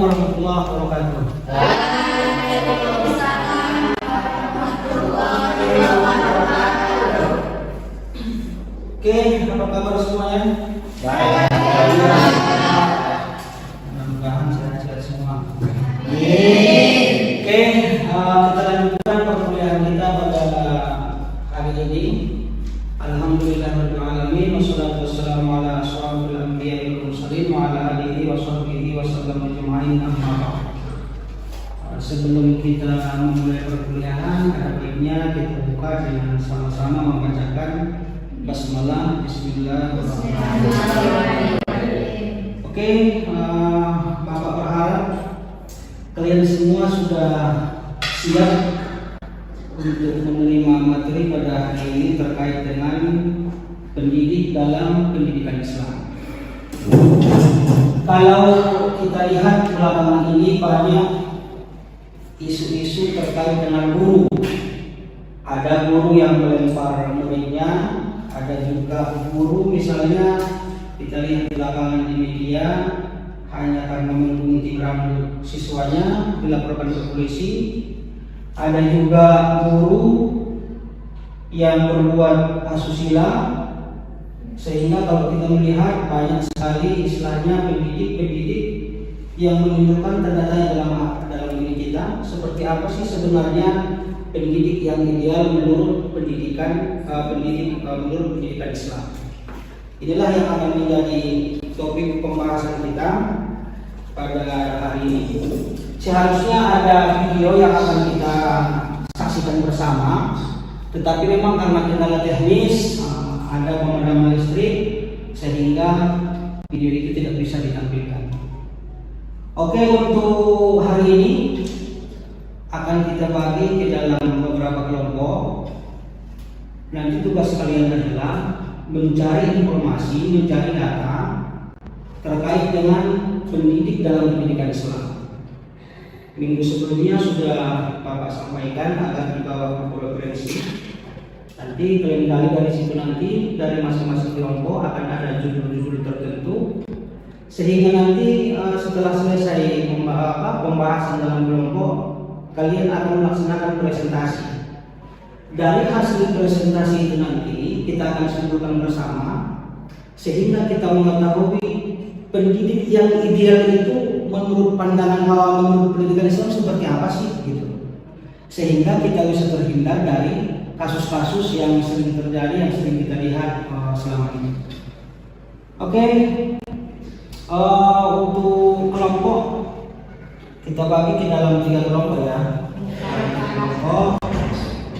warahmatullahi wabarakatuh. Waalaikumsalam warahmatullahi wabarakatuh. Oke, apa kabar semuanya? Baik. Mudah-mudahan sehat-sehat semua. Amin. Oke, kita lanjutkan perkuliahan kita pada hari ini. Alhamdulillahirabbil alamin wassalatu wassalamu ala asyrofil anbiya'i wal mursalin wa ala alihi wa sahbihi wasallam ajma'in, amma ba'd. Sebelum kita memulai perkuliahan, ada baiknya kita buka dengan sama-sama membacakan basmalah. Bismillahirrahmanirrahim. Oke, Bapak berharap kalian semua sudah siap untuk menerima materi pada hari ini terkait dengan pendidik dalam pendidikan Islam. Kalau kita lihat belakangan ini banyak isu-isu terkait dengan guru. Ada guru yang melempar muridnya, ada juga guru misalnya kita lihat belakangan di media hanya karena menggunting rambut siswanya dilaporkan ke polisi. Ada juga guru yang berbuat asusila, sehingga kalau kita melihat banyak sekali istilahnya pendidik-pendidik yang menunjukkan tanda-tanda dalam diri kita. Seperti apa sih sebenarnya pendidik yang ideal menurut menurut pendidikan Islam? Inilah yang akan menjadi topik pembahasan kita pada hari ini. Seharusnya ada video yang akan kita saksikan bersama, tetapi memang karena kendala teknis, ada pemadaman listrik, sehingga video itu tidak bisa ditampilkan. Oke, untuk hari ini akan kita bagi ke dalam beberapa kelompok. Nanti tugas kalian adalah mencari informasi, mencari data terkait dengan pendidik dalam pendidikan Islam. Minggu sebelumnya sudah Bapak sampaikan agar dibawa ke referensi. Nanti kalian gali dari situ, nanti dari masing-masing kelompok akan ada judul-judul tertentu, sehingga nanti setelah selesai pembahasan dalam kelompok, kalian akan melaksanakan presentasi. Dari hasil presentasi itu nanti kita akan simpulkan bersama, sehingga kita mengetahui pendidik yang ideal itu menurut pandangan menurut pendidikan Islam seperti apa sih gitu. Sehingga kita bisa terhindar dari kasus-kasus yang sering terjadi, yang sering kita lihat selama ini. Oke, untuk kelompok kita bagi ke dalam 3 kelompok ya. Kelompok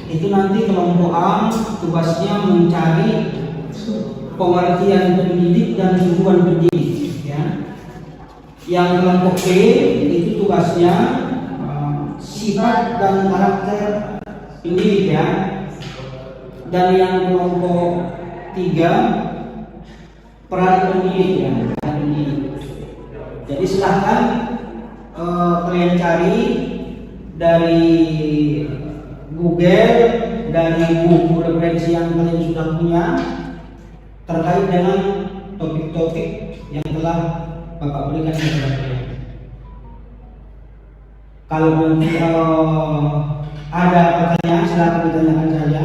itu nanti kelompok A tugasnya mencari pengertian pendidik dan tujuan pendidik ya. Yang kelompok B itu tugasnya sifat dan karakter pendidik ya. Dan yang kelompok 3 peran pendidik ya, peran pendidik. Jadi silahkan kalian cari dari Google, dari buku referensi yang kalian sudah punya terkait dengan topik-topik yang telah Bapak berikan kepada kalian. Kalau nanti ada pertanyaan silahkan ditanyakan saja.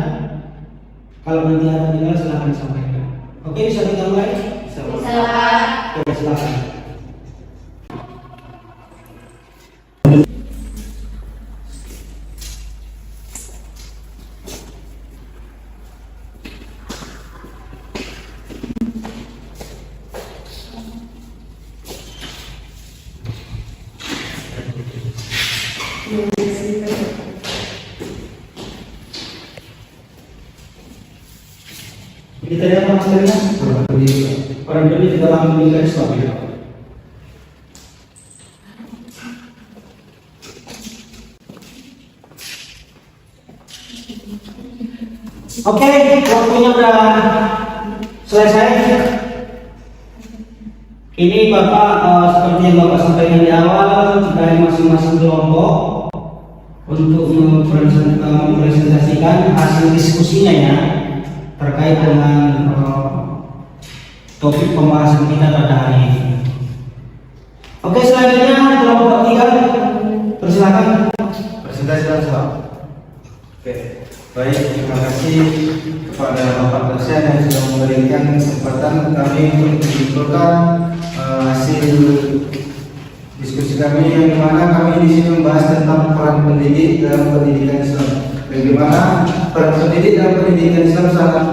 Kalau nanti ada tinggal silahkan disampaikan. Oke, bisa kita mulai? Bisa. Oke, silahkan. Kita lihat materinya peran pendidik dalam pendidikan Islam ya. Oke, waktunya udah selesai. Ini Bapak seperti yang Bapak sampaikan di awal dari masing-masing kelompok untuk mempresentasikan hasil diskusinya ya terkait dengan topik pembahasan kita pada hari ini. Oke, selanjutnya kelompok 3, persilakan. Presentasi langsung. Oke, baik, terima kasih kepada Bapak dosen yang sudah memberikan kesempatan kami untuk menyimpulkan hasil diskusi kami, yang dimana kami di sini membahas tentang peran pendidik dalam pendidikan Islam. Bagaimana peran pendidik dalam pendidikan Islam sangat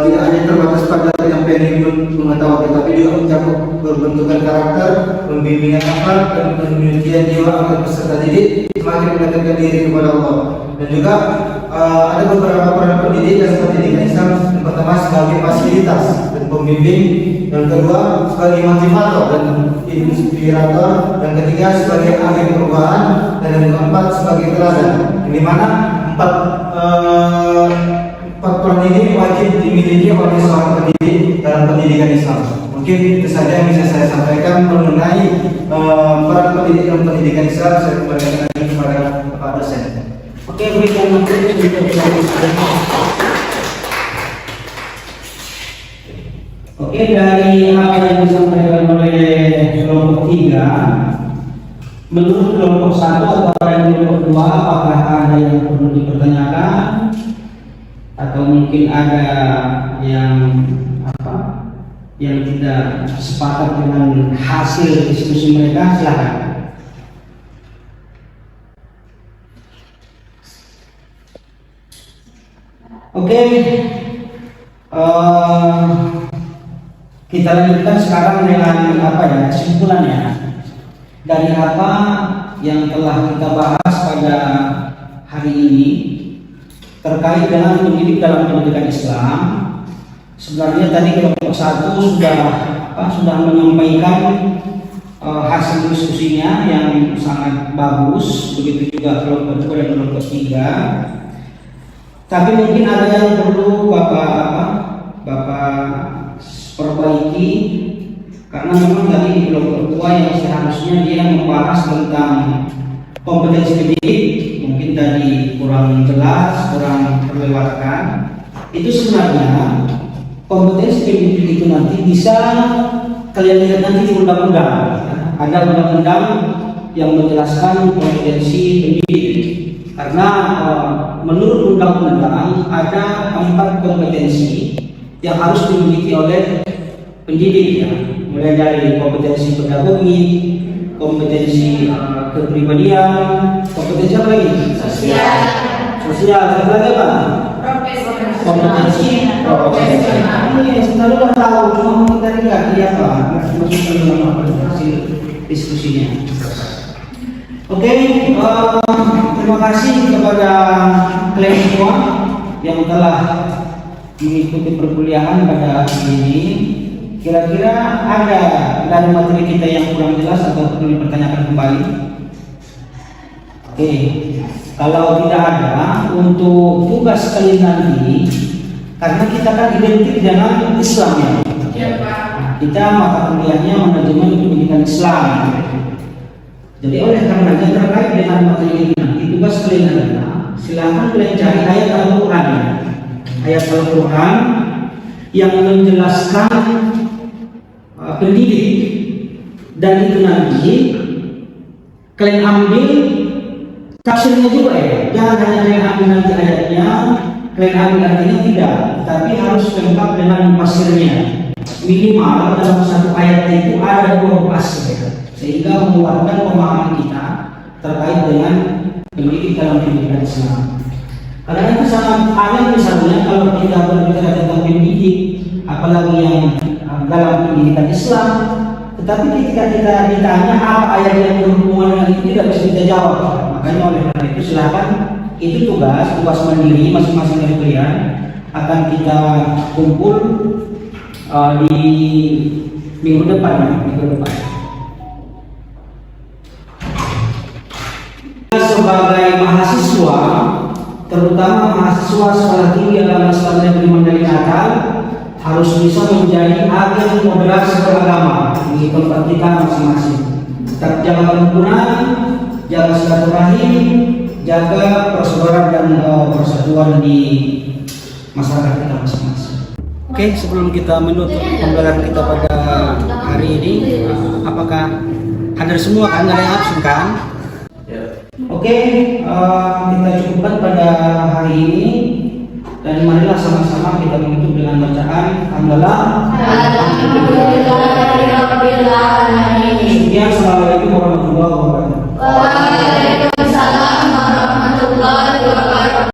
tidak hanya terbatas pada penyampaian ilmu pengetahuan, tetapi juga mencakup pembentukan karakter, pembimbingan akhlak, dan pendidikan jiwa agar peserta didik semakin mendekatkan diri kepada Allah. Dan juga ada beberapa peran pendidik dalam pendidikan Islam. Yang pertama sebagai fasilitas dan pembimbing, yang kedua sebagai motivator dan inspirator, dan ketiga sebagai agen perubahan, dan yang keempat sebagai teladan. Di mana empat peran ini wajib dimiliki oleh seorang pendidik dalam pendidikan Islam. Mungkin itu saja yang bisa saya sampaikan mengenai peran pendidik dalam pendidikan Islam. Saya kembalikan lagi kepada Pak dosen. Oke, berikan materi untuk Oke, dari apa yang disampaikan oleh kelompok 3, menurut kelompok 1 atau kelompok 2, apakah ada yang perlu dipertanyakan atau mungkin ada yang tidak sepakat dengan hasil diskusi mereka? Silakan. Oke, kita lanjutkan sekarang dengan kesimpulannya dari apa yang telah kita bahas pada hari ini terkait dengan pendidik dalam pendidikan Islam. Sebenarnya tadi kelompok 1 sudah menyampaikan hasil diskusinya yang sangat bagus, begitu juga kelompok 2 dan kelompok 3. Tapi mungkin ada yang perlu Bapak perbaiki, karena memang tadi di kelompok 2 yang seharusnya dia membahas tentang kompetensi pendidik, mungkin tadi kurang jelas, kurang terlewatkan. Itu sebenarnya kompetensi pendidik itu nanti bisa kalian lihat nanti di undang-undang. Ada undang-undang yang menjelaskan kompetensi pendidik. Karena menurut undang-undang ada 4 kompetensi yang harus dimiliki oleh pendidik, ya. Mulai dari kompetensi pedagogi, kompetensi kepribadian, kompetensi apa lagi? Sosial, apa lagi Pak? Kompetensi profesional. Ini selalu kita tahu, cuma kita tidak lihat Pak. Masukkan dalam hasil diskusinya. Oke, terima kasih kepada kalian semua yang telah mengikuti perkuliahan pada hari ini. Kira-kira ada dari materi kita yang kurang jelas atau perlu dipertanyakan kembali? Oke, kalau tidak ada, untuk tugas kalian nanti, karena kita kan identik dengan Islam ya. Kita mata kuliahnya manajemen pendidikan Islam. Jadi oleh karenanya terkait dengan materi ini nanti tugas kalian adalah silakan kalian cari ayat Al-Quran, ayat Al-Quran yang menjelaskan pendidik, dan itu nanti kalian ambil tafsirnya juga ya. Jangan hanya kalian ambil nanti ayatnya, kalian ambil artinya tidak, tapi harus lengkap dengan mufassirnya. Minimal dalam satu ayat itu ada 2 mufassir, sehingga menguatkan pemahaman kita terkait dengan pendidik dalam pendidikan Islam. Karena itu sangat aneh misalnya kalau kita berbicara tentang pendidik, apalagi yang dalam pendidikan Islam, tetapi ketika kita ditanya apa ayat yang berhubungan dengan itu tidak bisa kita jawab. Makanya oleh karena itu silakan, itu tugas mandiri masing-masing dari kalian akan kita kumpul di minggu depan. Sebagai mahasiswa, terutama mahasiswa sekolah tinggi agama Islam Negeri Mandali Natal, harus bisa menjadi agen moderasi beragama di tempat kita masing-masing. Tetap jaga kerukunan, jaga silaturahim, jaga persaudaraan dan persatuan di masyarakat kita masing-masing. Oke, sebelum kita menutup pembelajaran kita pada hari ini, apakah hadir semua kan? Nggak ada yang absen kan? Oke, kita cukupkan pada hari ini dan marilah sama-sama kita menutup dengan bacaan hamdalah. Alhamdulillahirabbil alamin. Sekian, assalamualaikum warahmatullahi wabarakatuh.